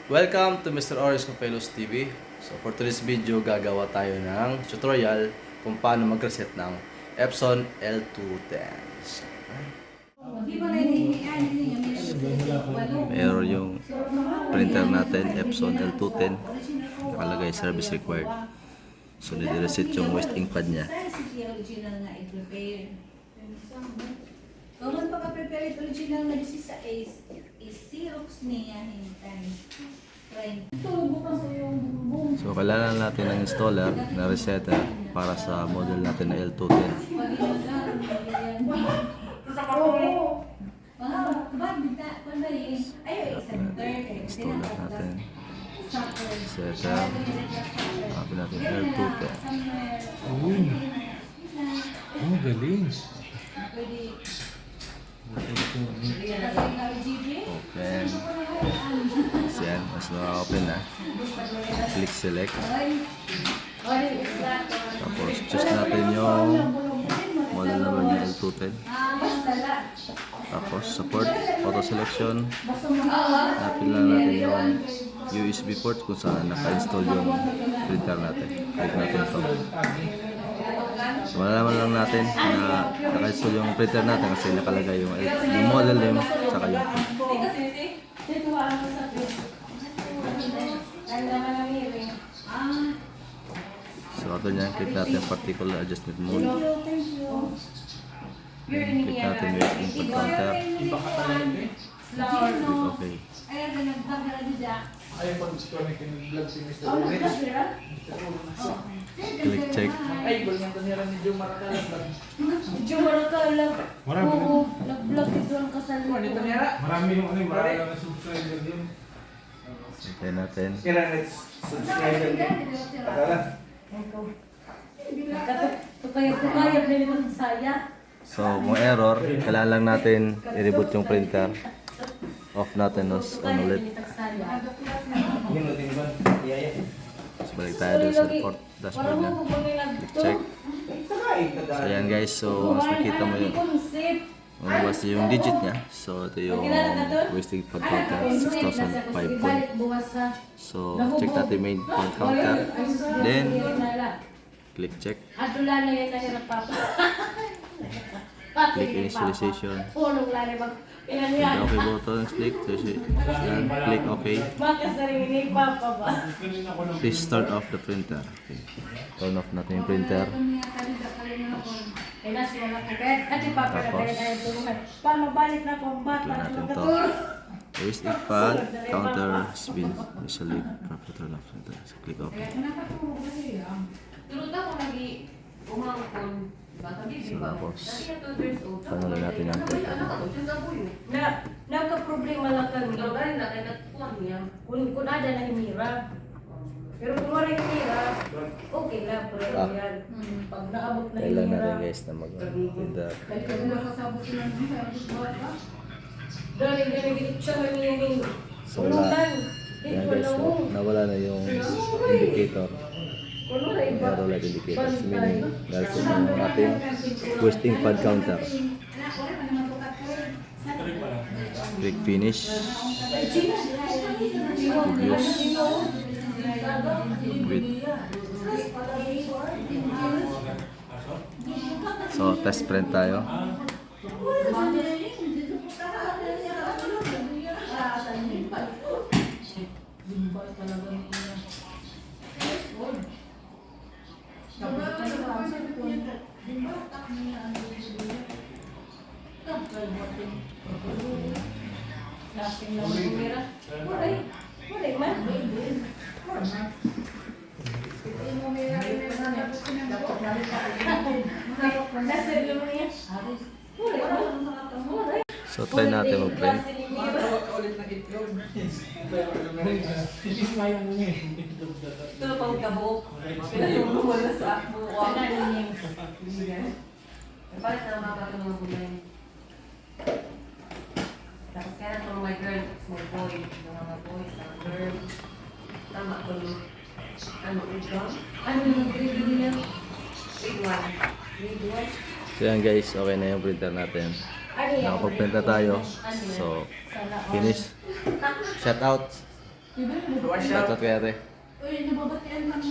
Welcome to Mr.Orange Coffeloss TV. So for today's video, gagawa tayo ng tutorial kung paano mag-reset ng Epson L210. So, meron yung printer natin, Epson L210. Nakalagay service required. So nire-reset yung waste InkPad niya. Kung pagka-prepare original na sa is-xerox niya hintay. So kailangan natin ng installer na resetter para sa model natin na L210. Installer natin. Resetter. Hanapin natin L210. Oh, galing. Open. So yan, mas na-open na. Click select. Tapos choose natin yung model number ng L210. Tapos support, auto selection. Hanapin lang natin yung USB port kung saan naka-install yung printer natin. Click natin ito. So malalaman lang natin na naka-install yung printer natin kasi nakalagay yung model name saka yung so ito niyan, click natin particular adjustment mode. Click natin yung input counter. Click OK. Ayaw pag disconnect yung vlog si Mr.Orange. Click check. Ay, balik ang tanira ni Joe Maracala. Joe Maracala. Marami. Oo, nag-vlog ito ang kasal mo. Marami yung marami na subscriber yun. Hintayin natin. Kailangan subscriber yun. Pagkalan. Tukayag-tukayag na ito sa saya. So kung error, kailangan lang natin i-reboot yung printer. Off natin on ulit. Yun natin ba? So balik tayo doon sa report dashboard na. Click check. So yan guys, so mas nakita mo yun. Lumabas yung digit niya. So ito yung wasting pad counter, 6,005 point. So check natin main pad counter. Then click check. Click initialization. Click OK button, click. Yan, click OK. Please start off the printer. Okay. Turn off natin yung printer. Tapos click natin to. Waste InkPad counter has been initially proper turn off. So click OK. So tapos paano na natin ang printer. Nagka-problema lang kami. Kung ada na himira. Pero kung wala himira, okay lang. Pag naabot na Kailan himira. natin guys na mag-printer. So wala. Yan guys, nawala na yung indicator. Meron light indicator. So meaning, dahil sa yung ating wasting pad counter. Click finish. Reviews. Wait. So test print tayo. Lasting lang ang himira. Wala man. So try natin mag-print. Ito na pang kabok. Pinayong wala sa mukha. Bakit na mabaka mga bulay? Tapos kaya na my girl, small boy, mga boys, mga girl. Tama ko yung ano ito? Ano yung grade nila? Grade 1. Grade 1? So yan guys, okay na yung printer natin. Nakapag-print na tayo. So, finish. Shut out. Shoutout kay ate. Uy, nababatian kami.